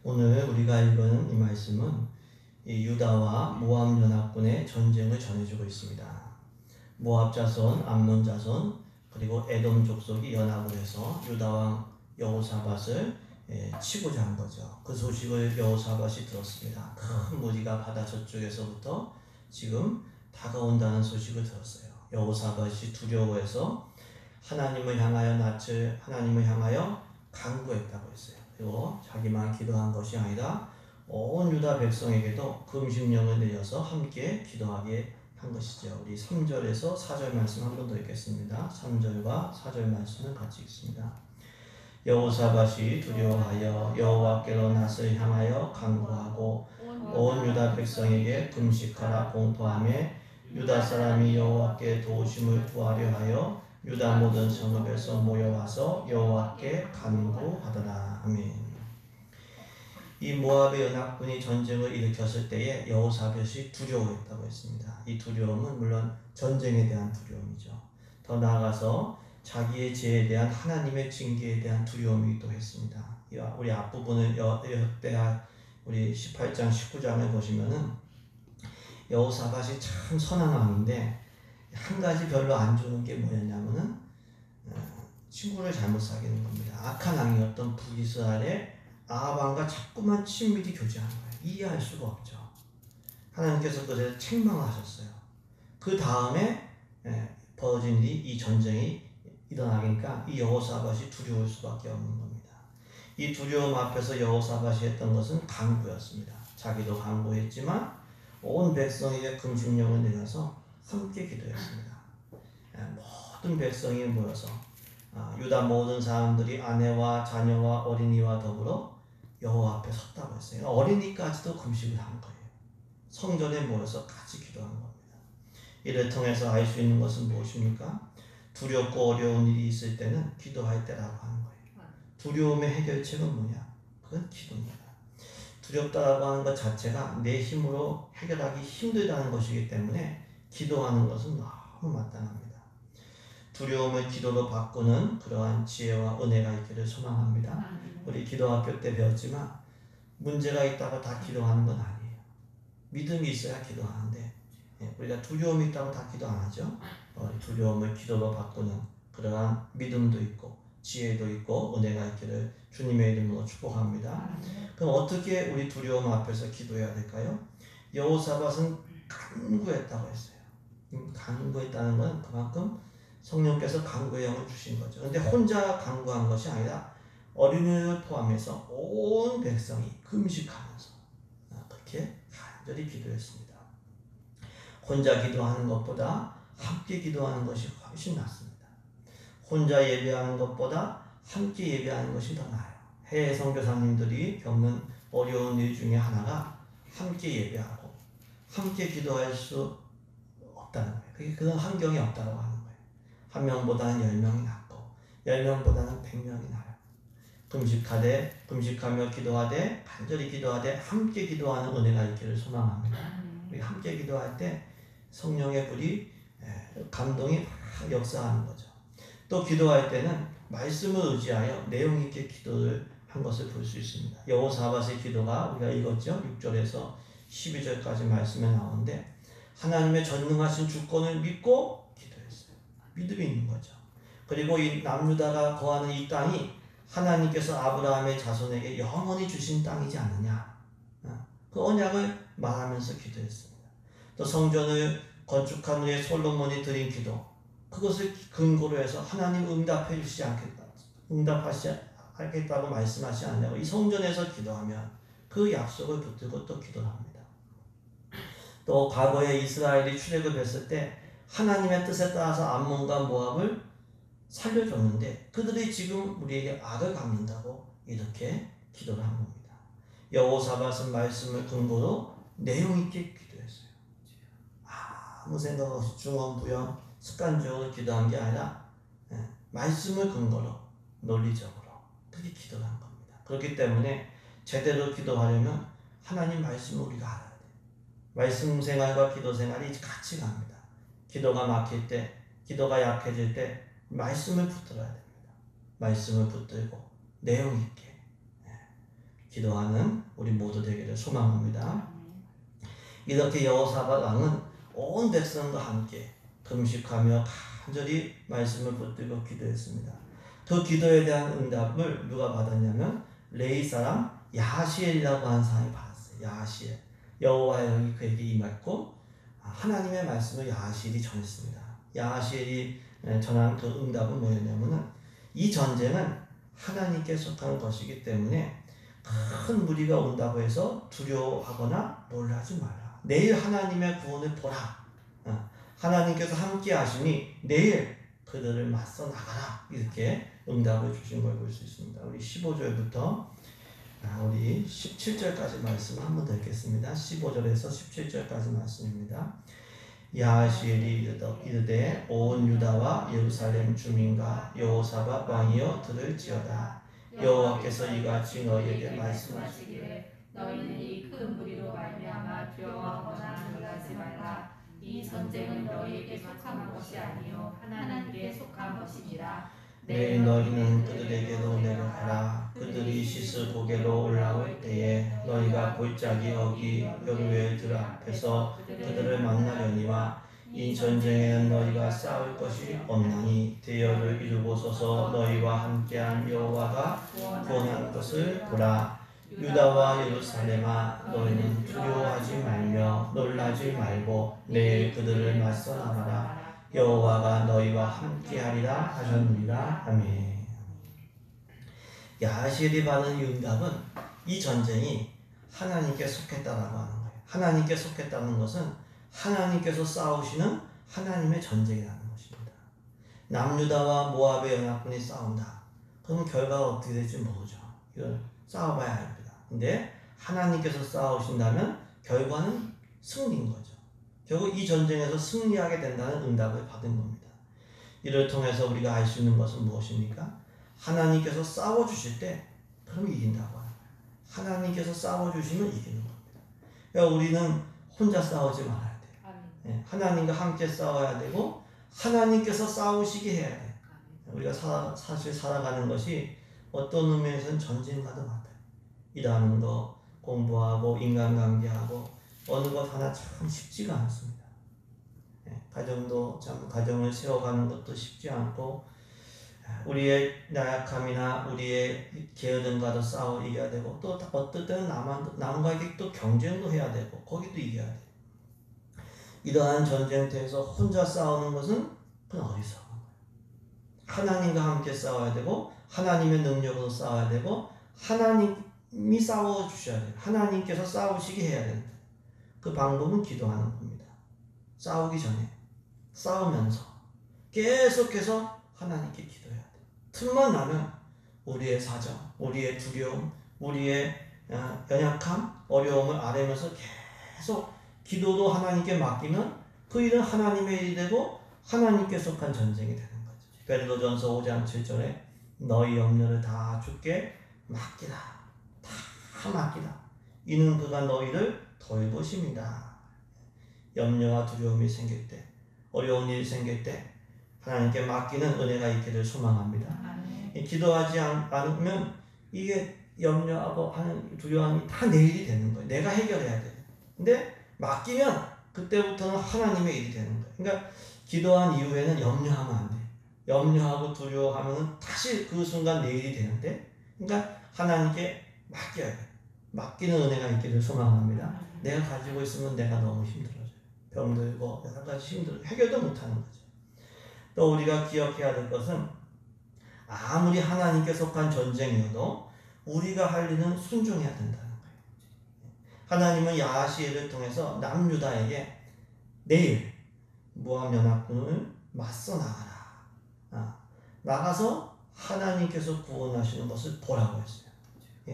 오늘 우리가 읽은 이 말씀은 이 유다와 모압 연합군의 전쟁을 전해주고 있습니다. 모압 자손, 암몬 자손, 그리고 에돔 족속이 연합을 해서 유다 왕 여호사밧을 치고자 한 거죠. 그 소식을 여호사밧이 들었습니다. 큰 무리가 바다 저쪽에서부터 지금 다가온다는 소식을 들었어요. 여호사밧이 두려워해서 하나님을 향하여 낯을 하나님을 향하여 간구했다고 했어요. 그리고 자기만 기도한 것이 아니라 온 유다 백성에게도 금식령을 내려서 함께 기도하게 한 것이죠. 우리 3절에서 4절 말씀 한 번 더 읽겠습니다. 3절과 4절 말씀을 같이 읽습니다. 여호사밧이 두려워하여 여호와께로 낯을 향하여 간구하고 온 유다 백성에게 금식하라 공포하며 유다 사람이 여호와께 도우심을 구하려 하여 유다 모든 성읍에서 모여와서 여호와께 간구하더라. 아멘. 이 모압의 연합군이 전쟁을 일으켰을 때에 여호사밧이 두려워했다고 했습니다. 이 두려움은 물론 전쟁에 대한 두려움이죠. 더 나아가서 자기의 죄에 대한 하나님의 징계에 대한 두려움이기도 했습니다. 우리 앞부분을 우리 18장 19장을 보시면은 여호사밧이 참 선한 왕인데 한 가지 별로 안 좋은 게 뭐였냐면은 친구를 잘못 사귀는 겁니다. 악한 왕이었던 북이스라엘의 아합 왕과 자꾸만 친밀히 교제하는 거예요. 이해할 수가 없죠. 하나님께서 그를 책망하셨어요. 그 다음에 벌어진 일이 이 전쟁이 일어나니까 이 여호사밧이 두려울 수밖에 없는 겁니다. 이 두려움 앞에서 여호사밧이 했던 것은 간구였습니다. 자기도 간구했지만 온 백성에게 금식령을 내려서 함께 기도했습니다. 모든 백성이 모여서 유다 모든 사람들이 아내와 자녀와 어린이와 더불어 여호와 앞에 섰다고 했어요. 어린이까지도 금식을 한 거예요. 성전에 모여서 같이 기도한 겁니다. 이를 통해서 알 수 있는 것은 무엇입니까? 두렵고 어려운 일이 있을 때는 기도할 때라고 하는 거예요. 두려움의 해결책은 뭐냐? 그건 기도입니다. 두렵다라고 하는 것 자체가 내 힘으로 해결하기 힘들다는 것이기 때문에 기도하는 것은 너무 마땅합니다. 두려움을 기도로 바꾸는 그러한 지혜와 은혜가 있기를 소망합니다. 우리 기도학교 때 배웠지만 문제가 있다고 다 기도하는 건 아니에요. 믿음이 있어야 기도하는데 우리가 두려움이 있다고 다 기도 안 하죠. 두려움을 기도로 바꾸는 그러한 믿음도 있고 지혜도 있고 은혜가 있기를 주님의 이름으로 축복합니다. 그럼 어떻게 우리 두려움 앞에서 기도해야 될까요? 여호사밧은 간구했다고 했어요. 간구했다는 건 그만큼 성령께서 간구의 영을 주신 거죠. 그런데 혼자 간구한 것이 아니라 어린이를 포함해서 온 백성이 금식하면서 그렇게 간절히 기도했습니다. 혼자 기도하는 것보다 함께 기도하는 것이 훨씬 낫습니다. 혼자 예배하는 것보다 함께 예배하는 것이 더 나아요. 해외 선교사님들이 겪는 어려운 일 중에 하나가 함께 예배하고 함께 기도할 수 없다는 거예요. 그게 그런 환경이 없다고 하는 거예요. 한 명보다는 10명이 낫고 10명보다는 100명이 나아요. 금식하며 기도하되 간절히 기도하되 함께 기도하는 은혜가 있기를 소망합니다. 우리 함께 기도할 때 성령의 불이 감동이 역사하는 거죠. 또 기도할 때는 말씀을 의지하여 내용 있게 기도를 한 것을 볼 수 있습니다. 여호사밧의 기도가 우리가 읽었죠. 6절에서 12절까지 말씀에 나오는데 하나님의 전능하신 주권을 믿고 기도했어요. 믿음이 있는 거죠. 그리고 이 남유다가 거하는 이 땅이 하나님께서 아브라함의 자손에게 영원히 주신 땅이지 않느냐. 그 언약을 말하면서 기도했습니다. 또 성전을 건축한 후에 솔로몬이 드린 기도, 그것을 근거로 해서 하나님 응답하시지 않겠다고 말씀하시지 않냐고 이 성전에서 기도하면 그 약속을 붙들고 또 기도를 합니다. 또 과거에 이스라엘이 출애굽했을 때 하나님의 뜻에 따라서 암몬과 모압을 살려줬는데 그들이 지금 우리에게 악을 갚는다고 이렇게 기도를 한 겁니다. 여호사밧은 말씀을 근거로 내용 있게 기도했어요. 아무 생각 없이 중언부영 습관적으로 기도한 게 아니라 말씀을 근거로 논리적으로 그렇게 기도를 한 겁니다. 그렇기 때문에 제대로 기도하려면 하나님 말씀을 우리가 알아야 돼요. 말씀 생활과 기도 생활이 같이 갑니다. 기도가 막힐 때, 기도가 약해질 때 말씀을 붙들어야 됩니다. 말씀을 붙들고 내용 있게 기도하는 우리 모두 되기를 소망합니다. 이렇게 여호사밧 왕은 온 백성과 함께 금식하며 간절히 말씀을 붙들고 기도했습니다. 그 기도에 대한 응답을 누가 받았냐면 레위 사람 야하시엘이라고 하는 사람이 받았어요. 야하시엘. 여호와의 영이 그에게 임했고 하나님의 말씀을 야하시엘이 전했습니다. 야하시엘이 전한 그 응답은 뭐였냐면은 이 전쟁은 하나님께 속한 것이기 때문에 큰 무리가 온다고 해서 두려워하거나 놀라지 마라. 내일 하나님의 구원을 보라. 하나님께서 함께 하시니 내일 그들을 맞서 나가라. 이렇게 응답을 주신 걸 볼 수 있습니다. 우리 15절부터 우리 17절까지 말씀 한번 더 읽겠습니다. 15절에서 17절까지 말씀입니다. 야하시엘이 이르되 온 유다와 예루살렘 주민과 여호사밧 왕이여 들을지어다. 여호와께서 이같이 너희에게 말씀하시기를 너희는 이 큰 무리로 말미암아 두려워하거나 놀라지 말라. 이 전쟁은 너희에게 속한 것이 아니요 하나님께 속한 것이니라. 내일 너희는 그들에게로 내려가라. 그들이 시스 고개로 올라올 때에 너희가 골짜기 어기 여루엘 들 앞에서 그들을 만나려니와 이 전쟁에는 너희가 싸울 것이 없나니 대열을 이루고서서 너희와 함께한 여호와가 구원한 것을 보라. 유다와 예루살렘아 너희는 두려워하지 말며 놀라지 말고 내일 그들을 맞서 나가라. 여호와가 너희와 함께하리라 하셨느니라. 아멘. 야하시엘이 받은 이 응답은 이 전쟁이 하나님께 속했다라고 하는 거예요. 하나님께 속했다는 것은 하나님께서 싸우시는 하나님의 전쟁이라는 것입니다. 남유다와 모압의 연합군이 싸운다. 그러면 결과가 어떻게 될지 모르죠. 이걸 싸워봐야 합니다. 근데 하나님께서 싸우신다면 결과는 승리인 거죠. 결국 이 전쟁에서 승리하게 된다는 응답을 받은 겁니다. 이를 통해서 우리가 알 수 있는 것은 무엇입니까? 하나님께서 싸워주실 때 그럼 이긴다고 하는 거예요. 하나님께서 싸워주시면 이기는 겁니다. 그러니까 우리는 혼자 싸우지 말아야 돼요. 하나님과 함께 싸워야 되고 하나님께서 싸우시게 해야 돼요. 우리가 사실 살아가는 것이 어떤 의미에서는 전쟁과도 같아요. 일하는 거, 공부하고 인간관계하고 어느 것 하나 참 쉽지가 않습니다. 가정도 참 가정을 세워가는 것도 쉽지 않고 우리의 나약함이나 우리의 게으름과도 싸워 이겨야 되고 또 어떨 때는 남과에게 또 경쟁도 해야 되고 거기도 이겨야 돼요. 이러한 전쟁터에서 혼자 싸우는 것은 그냥 어리석은 거예요. 하나님과 함께 싸워야 되고 하나님의 능력으로 싸워야 되고 하나님이 싸워주셔야 돼요. 하나님께서 싸우시게 해야 된다. 그 방법은 기도하는 겁니다. 싸우기 전에 싸우면서 계속해서 하나님께 기도해야 돼요. 틈만 나면 우리의 사정, 우리의 두려움, 우리의 연약함, 어려움을 아뢰면서 계속 기도도 하나님께 맡기면 그 일은 하나님의 일이 되고 하나님께 속한 전쟁이 되는 거죠. 베드로전서 5장 7절에 너희 염려를 다 주께 맡기라. 다 맡기라. 이는 그가 너희를 돌보십니다. 염려와 두려움이 생길 때, 어려운 일이 생길 때 하나님께 맡기는 은혜가 있기를 소망합니다. 기도하지 않으면 이게 염려하고 하는 두려움이 다 내 일이 되는 거예요. 내가 해결해야 돼요. 근데 맡기면 그때부터는 하나님의 일이 되는 거예요. 그러니까 기도한 이후에는 염려하면 안 돼요. 염려하고 두려워하면 다시 그 순간 내 일이 되는데, 그러니까 하나님께 맡겨야 돼요. 맡기는 은혜가 있기를 소망합니다. 내가 가지고 있으면 내가 너무 힘들어져요. 병들고 여러 가지 힘들어 해결도 못하는 거죠. 또 우리가 기억해야 될 것은 아무리 하나님께 속한 전쟁이어도 우리가 할 일은 순종해야 된다는 거예요. 하나님은 야하시엘을 통해서 남유다에게 내일 모압 연합군을 맞서 나가라. 나가서 하나님께서 구원하시는 것을 보라고 했어요.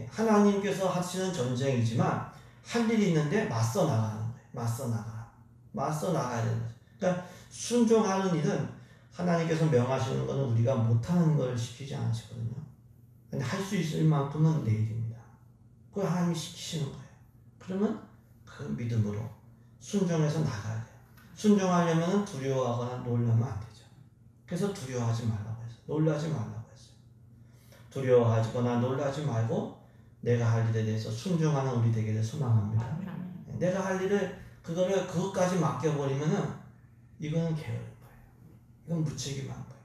하나님께서 하시는 전쟁이지만 할 일이 있는데 맞서 나가는 거예요. 맞서 나가라. 맞서 나가야 되는 거죠. 그러니까 순종하는 일은 하나님께서 명하시는 것은 우리가 못하는 걸 시키지 않으시거든요. 근데 할 수 있을 만큼은 내 일입니다. 그걸 하나님이 시키시는 거예요. 그러면 그 믿음으로 순종해서 나가야 돼요. 순종하려면 두려워하거나 놀라면 안 되죠. 그래서 두려워하지 말라고 했어요. 놀라지 말라고 했어요. 두려워하거나 놀라지 말고 내가 할 일에 대해서 순종하는 우리 되기를 소망합니다. 내가 할 일을 그것까지 맡겨버리면은 이거는 게으른 거예요. 이건 무책임한 거예요.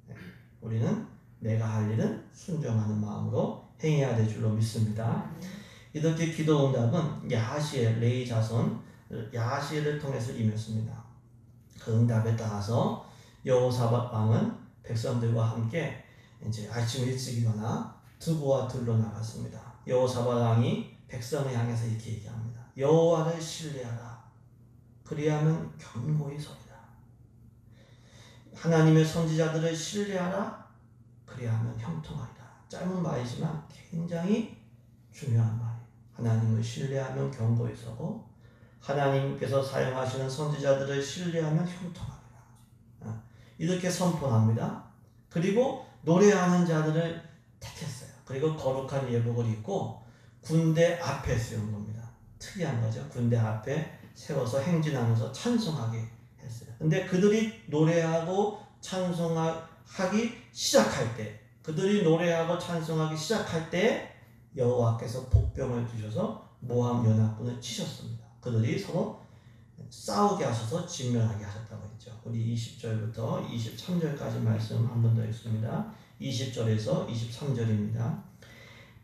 네. 우리는 내가 할 일은 순종하는 마음으로 행해야 될 줄로 믿습니다. 이렇게 기도 응답은 야하시엘 레위 자손 야하시엘을 통해서 임했습니다. 그 응답에 따라서 여호사밧 왕은 백성들과 함께 이제 아침 일찍 일어나 두부와 들로 나갔습니다. 여호사밧 왕이 백성을 향해서 이렇게 얘기합니다. 여호와를 신뢰하라. 그리하면 견고히 서리라. 하나님의 선지자들을 신뢰하라. 그리하면 형통하리라. 짧은 말이지만 굉장히 중요한 말이에요. 하나님을 신뢰하면 견고히 서고 하나님께서 사용하시는 선지자들을 신뢰하면 형통하리라. 이렇게 선포합니다. 그리고 노래하는 자들을 택했어요. 그리고 거룩한 예복을 입고 군대 앞에 세운 겁니다. 특이한 거죠. 군대 앞에 세워서 행진하면서 찬송하게 했어요. 근데 그들이 노래하고 찬송하기 시작할 때, 그들이 노래하고 찬송하기 시작할 때 여호와께서 복병을 주셔서 모압 연합군을 치셨습니다. 그들이 서로 싸우게 하셔서 진멸하게 하셨다고 했죠. 우리 20절부터 23절까지 말씀 한 번 더 읽습니다. 20절에서 23절입니다.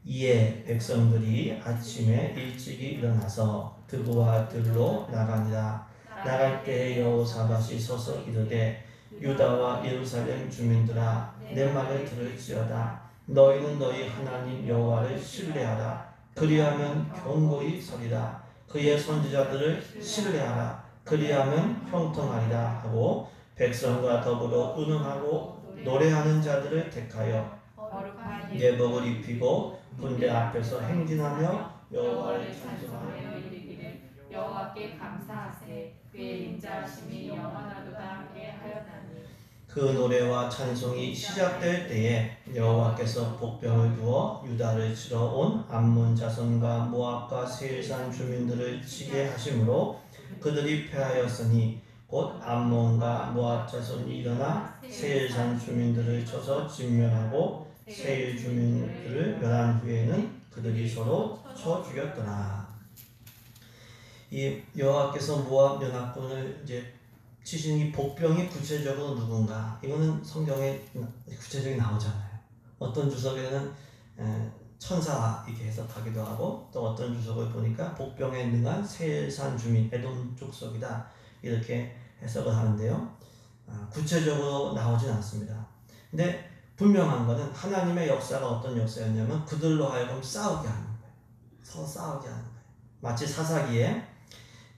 이에 백성들이 아침에 일찍이 일어나서 드부와 들로 나가니라. 나갈 때에 여호사밧이 서서 이르되 유다와 예루살렘 주민들아 내 말을 들을지어다. 너희는 너희 하나님 여호와를 신뢰하라. 그리하면 견고히 서리라. 그의 선지자들을 신뢰하라. 그리하면 형통하리라 하고 백성과 더불어 의논하고 노래하는 자들을 택하여 예복을 입히고 군대 앞에서 행진하며 여호와를 찬송하며 이르기를 여호와께 감사하세. 그의 인자하심이 영원하도다 하게 하였나니. 그 노래와 찬송이 시작될 때에 여호와께서 복병을 두어 유다를 치러 온 암몬 자손과 모압과 세일산 주민들을 치게 하심으로 그들이 패하였으니 곧 암몬과 모압 자손이 일어나 세일산 주민들을 쳐서 진멸하고 세일 주민들을 멸한 후에는 그들이 서로 쳐 죽였더라. 이 여호와께서 모압 연합군을 이제 치신 이 복병이 구체적으로 누군가? 이거는 성경에 구체적으로 나오잖아요. 어떤 주석에는 천사 이렇게 해석하기도 하고 또 어떤 주석을 보니까 복병에 능한 세일산 주민 에돔 족속이다 이렇게 해석을 하는데요. 구체적으로 나오진 않습니다. 근데 분명한 것은 하나님의 역사가 어떤 역사였냐면 그들로 하여금 싸우게 하는 거예요. 서로 싸우게 하는 거예요. 마치 사사기에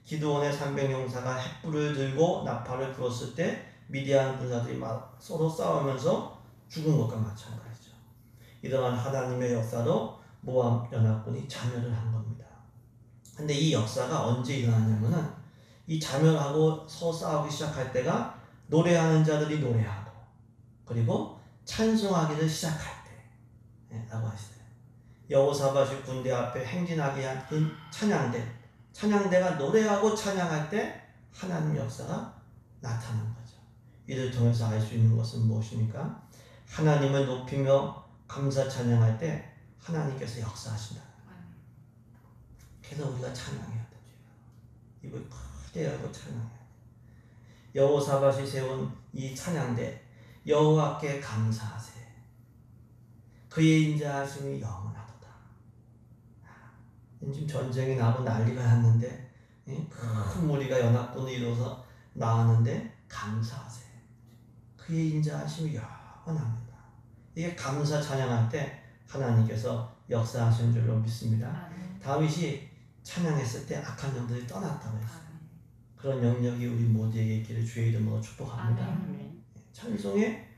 기드온의 300용사가 횃불을 들고 나팔을 불었을 때 미디안 군사들이 막 서로 싸우면서 죽은 것과 마찬가지죠. 이러한 하나님의 역사로 모압 연합군이 자멸을 한 겁니다. 근데 이 역사가 언제 일어났냐면은 이 자멸하고 서로 싸우기 시작할 때가 노래하는 자들이 노래하고 그리고 찬송하기를 시작할 때 라고 하시어요. 여호사밧이 군대 앞에 행진하게 한 그 찬양대가 노래하고 찬양할 때 하나님 역사가 나타난 거죠. 이를 통해서 알 수 있는 것은 무엇입니까? 하나님을 높이며 감사 찬양할 때 하나님께서 역사하신다. 그래서 우리가 찬양해야 돼요. 입을 크게 열고 찬양해야 돼요. 여호사밧이 세운 이 찬양대 여호와께 감사하세. 그의 인자하심이 영원하도다. 지금 전쟁이 나고 난리가 났는데 큰 무리가 연합군을 이루어서 나왔는데 감사하세. 그의 인자하심이 영원합니다. 이게 감사 찬양할 때 하나님께서 역사하신 줄로 믿습니다. 다윗이 찬양했을 때 악한 영들이 떠났다고 했어요. 그런 영역이 우리 모두에게 있기를 주의 이름으로 축복합니다. 찬송에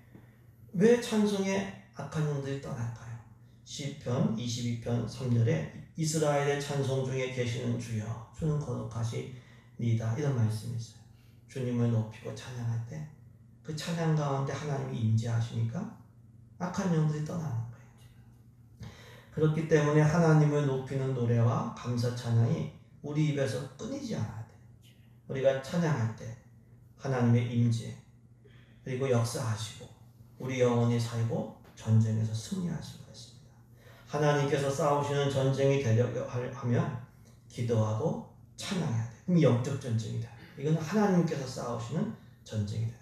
왜 찬송에 악한 영들이 떠날까요? 시편 22편 3절에 이스라엘의 찬송 중에 계시는 주여 주는 거룩하시니다 이런 말씀이 있어요. 주님을 높이고 찬양할 때 그 찬양 가운데 하나님이 임재하시니까 악한 영들이 떠나는 거예요. 그렇기 때문에 하나님을 높이는 노래와 감사 찬양이 우리 입에서 끊이지 않아야 돼요. 우리가 찬양할 때 하나님의 임재 그리고 역사하시고 우리 영혼이 살고 전쟁에서 승리하실 것입니다. 하나님께서 싸우시는 전쟁이 되려고 하면 기도하고 찬양해야 돼. 그럼 영적 전쟁이다. 이건 하나님께서 싸우시는 전쟁이다.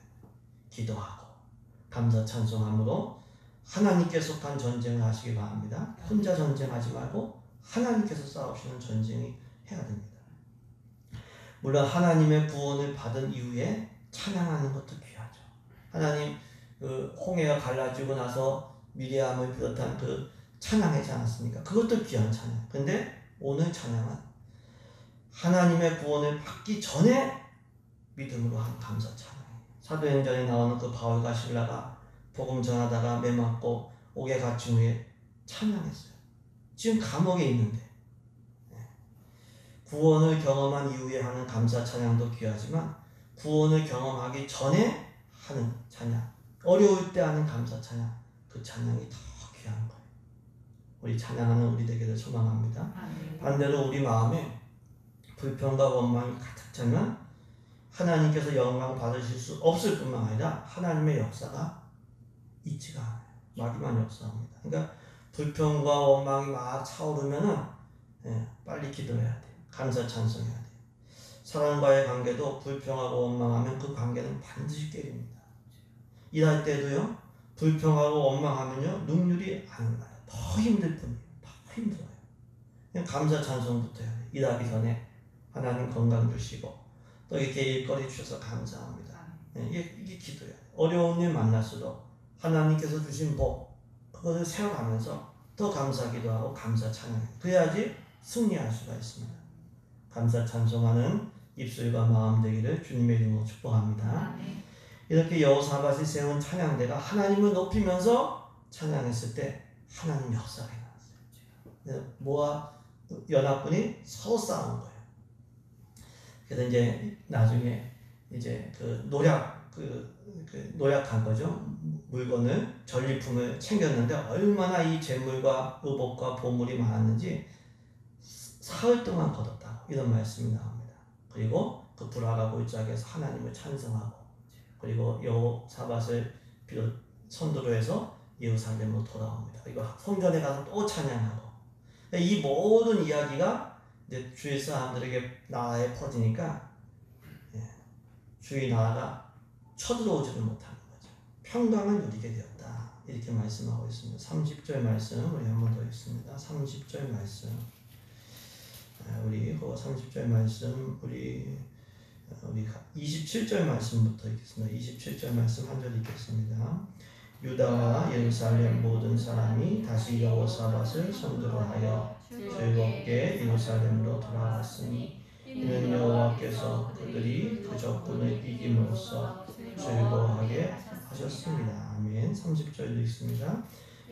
기도하고 감사 찬송함으로 하나님께 속한 전쟁을 하시기 바랍니다. 혼자 전쟁하지 말고 하나님께서 싸우시는 전쟁이 해야 됩니다. 물론 하나님의 구원을 받은 이후에 찬양하는 것도 귀하죠. 하나님 그 홍해가 갈라지고 나서 미리암을 비롯한 그 찬양하지 않았습니까? 그것도 귀한 찬양. 근데 오늘 찬양은 하나님의 구원을 받기 전에 믿음으로 한 감사 찬양이에요. 사도행전에 나오는 그 바울과 실라가 복음 전하다가 매 맞고 옥에 갇힌 후에 찬양했어요. 지금 감옥에 있는데 구원을 경험한 이후에 하는 감사 찬양도 귀하지만 구원을 경험하기 전에 하는 찬양, 어려울 때 하는 감사 찬양, 그 찬양이 더 귀한 거예요. 우리 찬양하는 우리 되기를 소망합니다. 반대로 우리 마음에 불평과 원망이 가득 차면 하나님께서 영광 받으실 수 없을 뿐만 아니라 하나님의 역사가 있지가 않아요. 마귀만 역사합니다. 그러니까 불평과 원망이 막 차오르면은 빨리 기도해야 돼요. 감사 찬송해야 돼요. 사람과의 관계도 불평하고 원망하면 그 관계는 반드시 깨집니다. 일할 때도요, 불평하고 원망하면요, 능률이 안 올라요. 더 힘들 뿐이에요. 더 힘들어요. 그냥 감사 찬송부터 해야 돼요. 일하기 전에 하나님 건강 주시고 또 이렇게 일거리 주셔서 감사합니다. 이게 기도예요. 어려운 일 만날수록 하나님께서 주신 복, 그것을 세워가면서 더 감사 기도하고 감사 찬양해요. 그래야지 승리할 수가 있습니다. 감사 찬송하는 입술과 마음 되기를 주님의 이름으로 축복합니다. 이렇게 여호사밧이 세운 찬양대가 하나님을 높이면서 찬양했을 때 하나님 역사가 일어났어요. 모압 연합군이 서로 싸운 거예요. 그래서 이제 나중에 이제 그 노력한 거죠. 물건을 전리품을 챙겼는데 얼마나 이 재물과 의복과 보물이 많았는지 사흘 동안 거뒀다고 이런 말씀이 나옵니다. 그리고 그 불화가 골짜기에서 하나님을 찬송하고 그리고 여호사밧을 비롯 선두로 해서 예루살렘으로 돌아옵니다. 그리고 성전에 가서 또 찬양하고 이 모든 이야기가 이제 주위 사람들에게 나라에 퍼지니까 주위 나라가 쳐들어오지를 못하는 거죠. 평강을 누리게 되었다. 이렇게 말씀하고 있습니다. 30절 말씀 우리 한 번 더 읽습니다. 30절 말씀 우리 30절 말씀 우리 27절 말씀부터 읽겠습니다. 27절 말씀 한 절 읽겠습니다. 유다와 예루살렘 모든 사람이 다시 여호사밧을 선두로 하여 즐겁게 예루살렘으로 돌아왔으니 이는 여호와께서 그들이 그 적군을 이김으로써 즐거워하게 하셨습니다. 아멘. 30절도 읽습니다.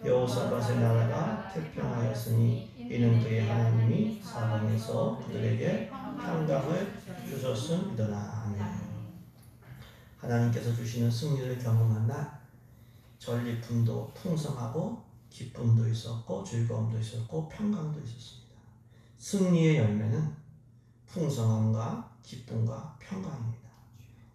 여호사밧의 나라가 태평하였으니 이는 그의 하나님이 사방에서 그들에게 평강을 주셨음이더라. 아멘. 하나님께서 주시는 승리를 경험한 날 전리품도 풍성하고 기쁨도 있었고 즐거움도 있었고 평강도 있었습니다. 승리의 열매는 풍성함과 기쁨과 평강입니다.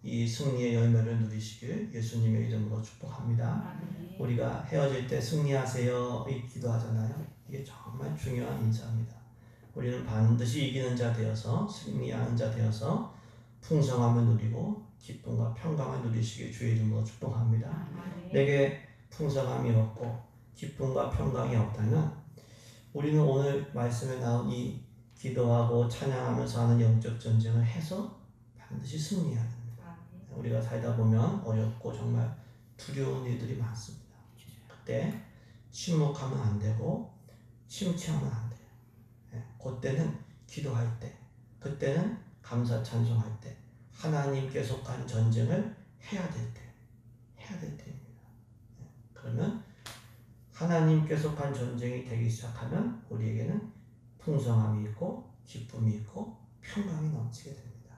이 승리의 열매를 누리시길 예수님의 이름으로 축복합니다. 우리가 헤어질 때 승리하세요 기도하잖아요. 이게 정말 중요한 인사입니다. 우리는 반드시 이기는 자 되어서 승리하는 자 되어서 풍성함을 누리고 기쁨과 평강을 누리시길 주의 이름으로 축복합니다. 내게 풍성함이 없고 기쁨과 평강이 없다면 우리는 오늘 말씀에 나온 이 기도하고 찬양하면서 하는 영적 전쟁을 해서 반드시 승리해야 됩니다. 우리가 살다 보면 어렵고 정말 두려운 일들이 많습니다. 그때 침묵하면 안 되고 침체하면 안 돼요. 그때는 기도할 때, 그때는 감사 찬송할 때, 하나님께 속한 전쟁을 해야 될 때입니다. 그러면 하나님께 속한 전쟁이 되기 시작하면 우리에게는 풍성함이 있고 기쁨이 있고 평강이 넘치게 됩니다.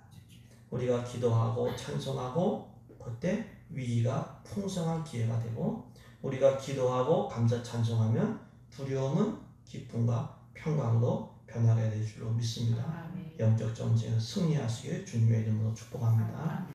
우리가 기도하고 찬송하고 그때 위기가 풍성한 기회가 되고 우리가 기도하고 감사 찬송하면 두려움은 기쁨과 평강으로 변하게 될 줄로 믿습니다. 영적 전쟁을 승리하시길 주님의 이름으로 축복합니다.